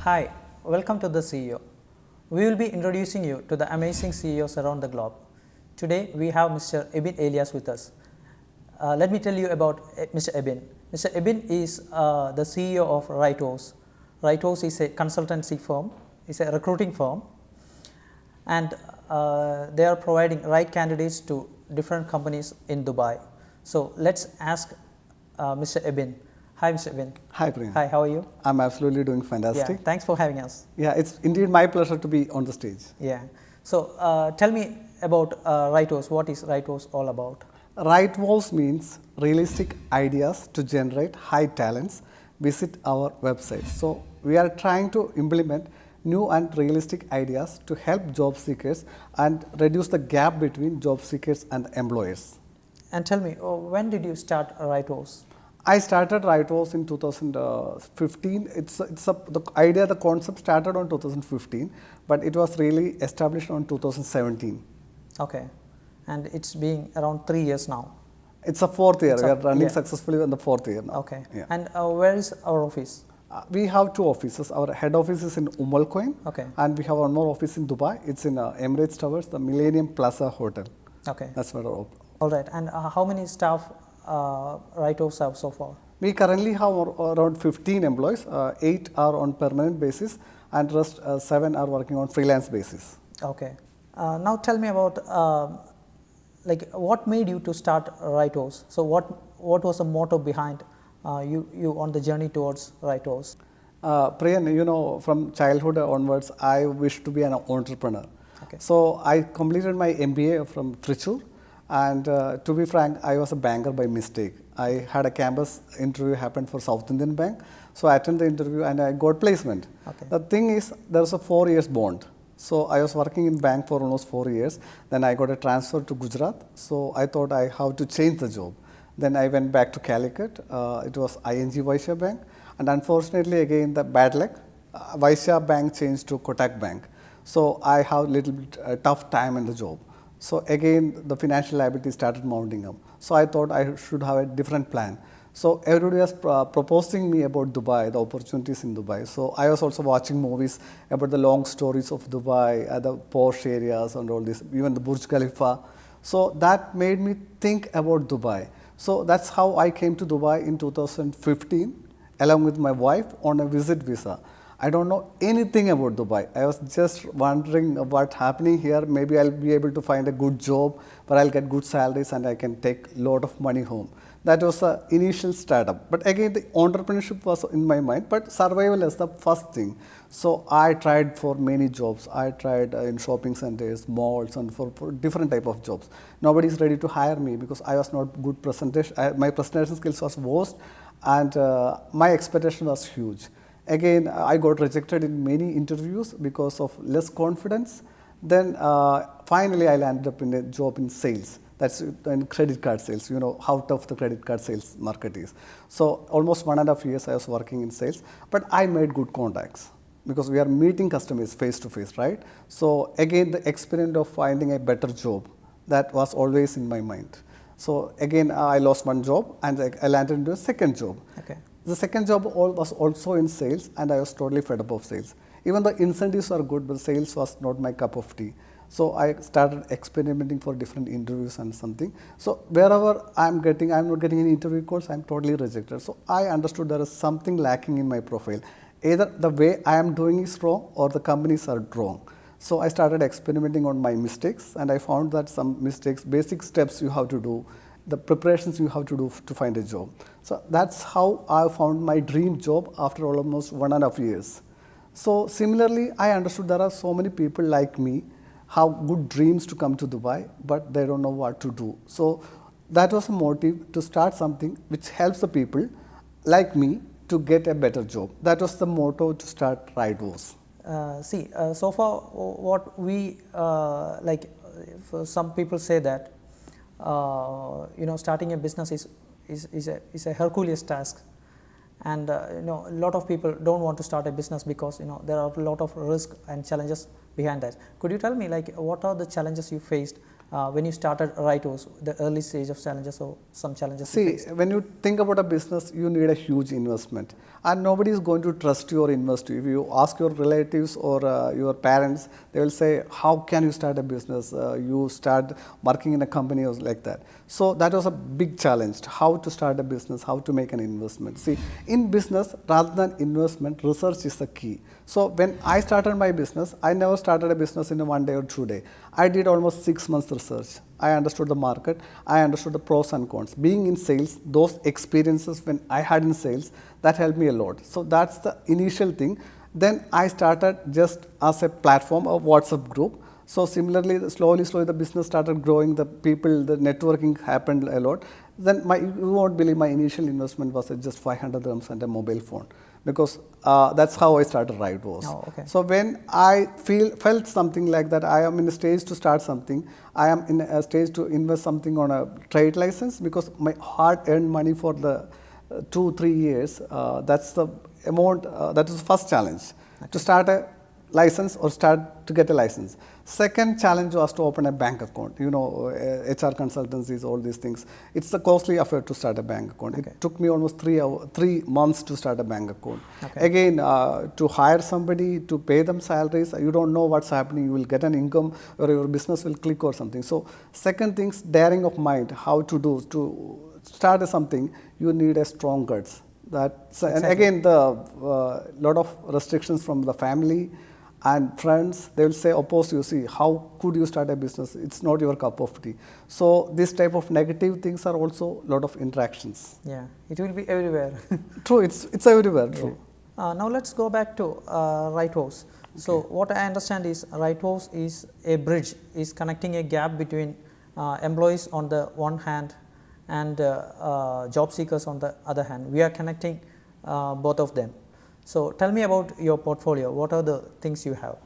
Hi, welcome to the CEO. We will be introducing you to the amazing CEOs around the globe. Today we have Mr. Ebin Elias with us. Let me tell you about Mr. Ebin. Mr. Ebin is the CEO of RIGHTVOWS. RIGHTVOWS is a consultancy firm, it's a recruiting firm, and they are providing right candidates to different companies in Dubai. So let's ask Mr. Ebin. Hi, Mr. Ebin. Hi, Priyan. Hi, how are you? I'm absolutely doing fantastic. Yeah, thanks for having us. Yeah, it's indeed my pleasure to be on the stage. Yeah. So tell me about RIGHTVOWS. What is RIGHTVOWS all about? RIGHTVOWS means realistic ideas to generate high talents. Visit our website. So we are trying to implement new and realistic ideas to help job seekers and reduce the gap between job seekers and employers. And tell me, when did you start RIGHTVOWS? I started RIGHTVOWS in 2015. The concept started on 2015, but it was really established on 2017. Okay. And it's been around 3 years now. It's a fourth year. We are running successfully in the fourth year now. Okay. Yeah. And where is our office? We have two offices. Our head office is in Al Quwain. Okay. And we have one more office in Dubai. It's in Emirates Towers, the Millennium Plaza hotel. Okay. That's where our All right. And how many staff RIGHTVOWS have so far? We currently have around 15 employees. 8 are on permanent basis and rest 7 are working on freelance basis. Okay. Now tell me about what made you to start RIGHTVOWS? So what was the motto behind you on the journey towards RIGHTVOWS? Priyan, from childhood onwards, I wish to be an entrepreneur. Okay. So I completed my MBA from Trichur, and to be frank, I was a banker by mistake. I had a campus interview happen for South Indian Bank, so I attended the interview and I got placement. Okay. The thing is, there was a 4 years bond. So I was working in bank for almost 4 years. Then I got a transfer to Gujarat. So I thought I have to change the job. Then I went back to Calicut. It was ING Vaishya Bank. And unfortunately, again, the bad luck, Vaishya Bank changed to Kotak Bank. So I have a little bit tough time in the job. So again, the financial liability started mounting up. So I thought I should have a different plan. So everybody was proposing me about Dubai, the opportunities in Dubai. So I was also watching movies about the long stories of Dubai, the posh areas and all this, even the Burj Khalifa. So that made me think about Dubai. So that's how I came to Dubai in 2015, along with my wife on a visit visa. I don't know anything about Dubai. I was just wondering what's happening here. Maybe I'll be able to find a good job where I'll get good salaries and I can take a lot of money home. That was the initial startup. But again, the entrepreneurship was in my mind, but survival is the first thing. So I tried for many jobs. I tried in shopping centers, malls, and for different type of jobs. Nobody is ready to hire me because I was not good presentation. My presentation skills was worst, and my expectation was huge. Again, I got rejected in many interviews because of less confidence. Then finally, I landed up in a job in sales. That's in credit card sales. You know how tough the credit card sales market is. So almost 1.5 years I was working in sales, but I made good contacts because we are meeting customers face to face, right? So again, the experience of finding a better job, that was always in my mind. So again, I lost one job and I landed into a second job. Okay. The second job was also in sales, and I was totally fed up of sales. Even the incentives are good, but sales was not my cup of tea. So I started experimenting for different interviews and something. So wherever I'm not getting any interview calls, I'm totally rejected. So I understood there is something lacking in my profile. Either the way I am doing is wrong or the companies are wrong. So I started experimenting on my mistakes, and I found that some mistakes, basic steps you have to do, the preparations you have to do to find a job. So that's how I found my dream job after almost 1.5 years. So similarly, I understood there are so many people like me have good dreams to come to Dubai, but they don't know what to do. So that was a motive to start something which helps the people like me to get a better job. That was the motto to start RIGHTVOWS. So far what we some people say that starting a business is a Herculean task, and a lot of people don't want to start a business because there are a lot of risk and challenges behind that. Could you tell me what are the challenges you faced when you started RIGHTVOWS, the early stage of challenges or some challenges you See, faced? when you think about a business, you need a huge investment, and nobody is going to trust you or invest you. If you ask your relatives or your parents, they will say, "How can you start a business? You start working in a company or like that." So that was a big challenge: how to start a business, how to make an investment. See, in business, rather than investment, research is the key. So when I started my business, I never started a business in a 1 day or 2 day. I did almost 6 months research. I understood the market. I understood the pros and cons. Being in sales, those experiences when I had in sales, that helped me a lot. So that's the initial thing. Then I started just as a platform, a WhatsApp group. So similarly, slowly, the business started growing. The people, the networking happened a lot. Then you won't believe my initial investment was just 500 dirhams and a mobile phone, because that's how I started RIGHTVOWS. Oh, okay. So when I felt something like that, I am in a stage to start something. I am in a stage to invest something on a trade license, because my hard-earned money for the 2-3 years. That's the amount. That is the first challenge, to start a license or start to get a license. Second challenge was to open a bank account. You know, HR consultancies, all these things. It's a costly affair to start a bank account. Okay. It took me almost 3 months to start a bank account. Okay. Again, to hire somebody, to pay them salaries, you don't know what's happening. You will get an income, or your business will click or something. So second things, daring of mind, how to do, to start something, you need a strong guts. That's, Exactly. And again, the lot of restrictions from the family and friends. They will say, oppose you. See, how could you start a business? It's not your cup of tea. So this type of negative things are also a lot of interactions. Yeah, it will be everywhere. True, it's everywhere. True. Now let's go back to RIGHTVOWS. So what I understand is RIGHTVOWS is a bridge, is connecting a gap between employees on the one hand and job seekers on the other hand. We are connecting both of them. So tell me about your portfolio. What are the things you have?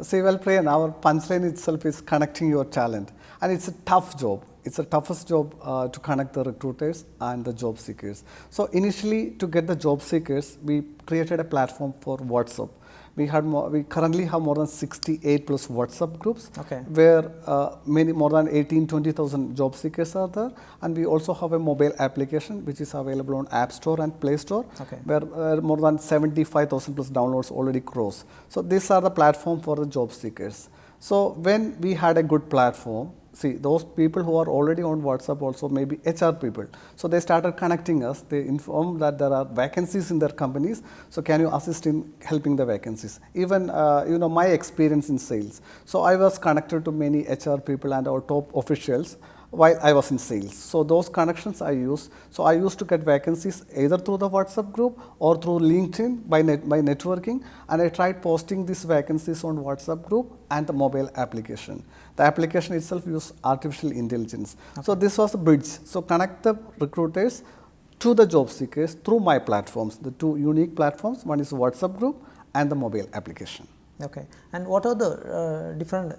See, well, Priyan, our punchline itself is connecting your talent, and it's a tough job. It's the toughest job to connect the recruiters and the job seekers. So initially, to get the job seekers, we created a platform for WhatsApp. We currently have more than 68 plus WhatsApp groups, Okay. where more than 20,000 job seekers are there. And we also have a mobile application which is available on App Store and Play Store, Okay. where more than 75,000 plus downloads already cross. So these are the platform for the job seekers. So when we had a good platform, see, those people who are already on WhatsApp also may be HR people. So they started connecting us. They informed that there are vacancies in their companies. So can you assist in helping the vacancies? Even, my experience in sales. So I was connected to many HR people and our top officials while I was in sales. So those connections I used. So I used to get vacancies either through the WhatsApp group or through LinkedIn by networking. And I tried posting these vacancies on WhatsApp group and the mobile application. The application itself uses artificial intelligence. Okay. So this was a bridge. So connect the recruiters to the job seekers through my platforms, the two unique platforms. One is WhatsApp group and the mobile application. Okay. And what are the different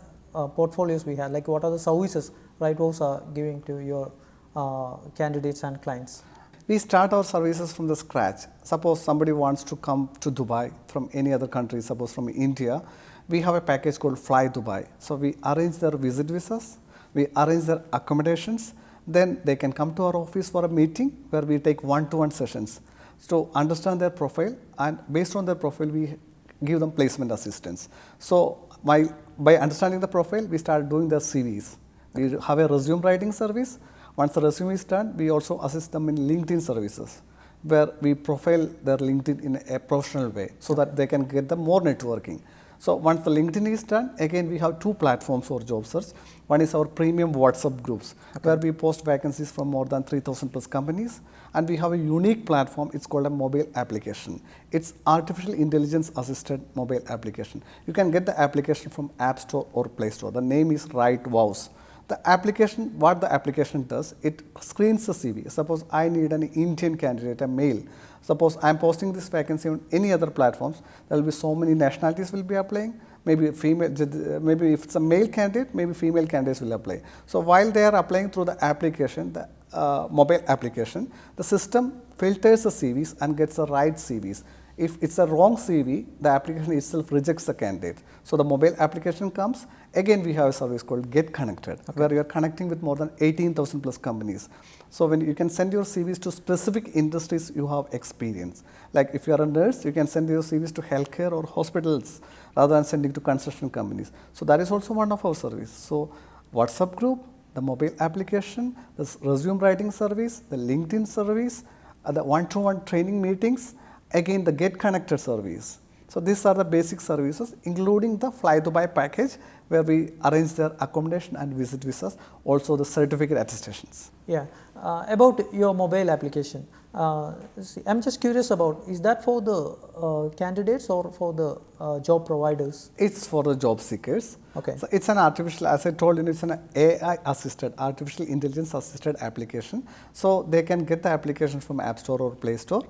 portfolios we have? Like, what are the services RIGHTVOWS are giving to your candidates and clients? We start our services from the scratch. Suppose somebody wants to come to Dubai from any other country, suppose from India, we have a package called Fly Dubai. So we arrange their visit visas, we arrange their accommodations, then they can come to our office for a meeting where we take one-to-one sessions to understand their profile, and based on their profile, we give them placement assistance. So by understanding the profile, we start doing their CVs. We have a resume writing service. Once the resume is done, we also assist them in LinkedIn services, where we profile their LinkedIn in a professional way so that they can get the more networking. So once the LinkedIn is done, again we have two platforms for job search. One is our premium WhatsApp groups, okay, where we post vacancies from more than 3,000 plus companies. And we have a unique platform, it's called a mobile application. It's artificial intelligence assisted mobile application. You can get the application from App Store or Play Store. The name is RIGHTVOWS. The application, what the application does, it screens the CV. Suppose I need an Indian candidate, a male. Suppose I am posting this vacancy on any other platforms, there will be so many nationalities will be applying. Maybe female, maybe if it's a male candidate, maybe female candidates will apply. So while they are applying through the application, the mobile application, the system filters the CVs and gets the right CVs. If it's a wrong CV, the application itself rejects the candidate. So the mobile application comes. Again, we have a service called Get Connected, where you are connecting with more than 18,000 plus companies. So when you can send your CVs to specific industries you have experience. Like if you are a nurse, you can send your CVs to healthcare or hospitals rather than sending to construction companies. So that is also one of our service. So WhatsApp group, the mobile application, the resume writing service, the LinkedIn service, the one-to-one training meetings, again the Get Connected service. So these are the basic services, including the Fly Dubai package, where we arrange their accommodation and visit visas, also the certificate attestations. Yeah, about your mobile application, I'm just curious about, is that for the candidates or for the job providers? It's for the job seekers. Okay. So it's an artificial, as I told you, it's an AI assisted, artificial intelligence assisted application. So they can get the application from App Store or Play Store.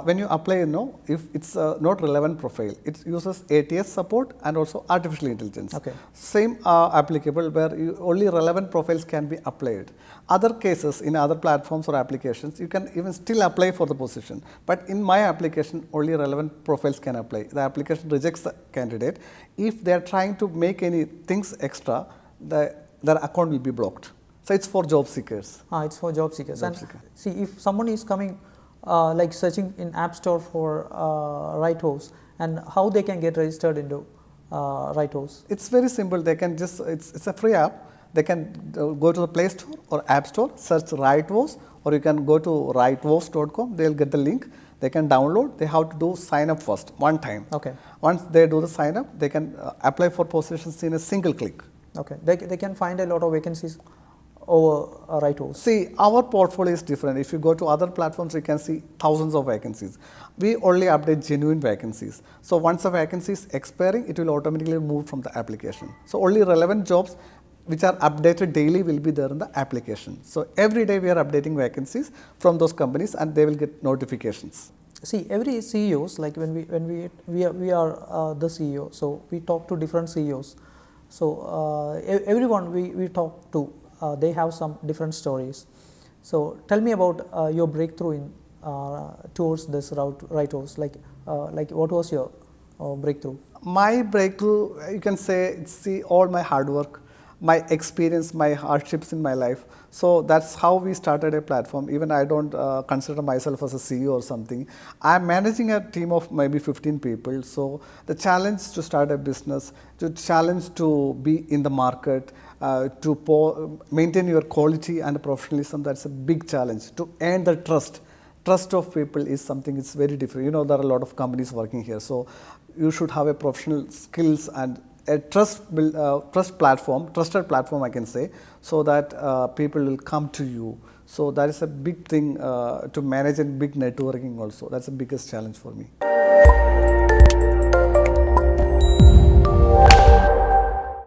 When you apply, if it's not relevant profile, it uses ATS support and also artificial intelligence. Okay. Same applicable, where only relevant profiles can be applied. Other cases in other platforms or applications, you can even still apply for the position. But in my application, only relevant profiles can apply. The application rejects the candidate. If they are trying to make any things extra, their account will be blocked. So it's for job seekers. It's for job seekers. See, if someone is coming, like searching in App Store for RIGHTVOWS, and how they can get registered into RIGHTVOWS? It's very simple. They can just, it's a free app. They can go to the Play Store or App Store, search RIGHTVOWS, or you can go to RIGHTVOWS.com. They'll get the link. They can download. They have to do sign up first, one time. Okay. Once they do the sign up, they can apply for positions in a single click. Okay. They can find a lot of vacancies over RIGHTVOWS. See, our portfolio is different. If you go to other platforms, you can see thousands of vacancies. We only update genuine vacancies. So once a vacancy is expiring, it will automatically move from the application. So only relevant jobs which are updated daily will be there in the application. So every day we are updating vacancies from those companies, and they will get notifications. See, every CEOs, like when we are the CEO, so we talk to different CEOs. So everyone we talk to, they have some different stories. So tell me about your breakthrough in towards this RIGHTVOWS. Like what was your breakthrough? My breakthrough, you can say, it's all my hard work, my experience, my hardships in my life. So that's how we started a platform. Even I don't consider myself as a CEO or something. I'm managing a team of maybe 15 people. So the challenge to start a business, the challenge to be in the market, to maintain your quality and professionalism, that's a big challenge. To earn the trust of people is something, it's very different. There are a lot of companies working here. So you should have a professional skills and a trusted platform, I can say, so that people will come to you. So that is a big thing to manage, and big networking also. That's the biggest challenge for me.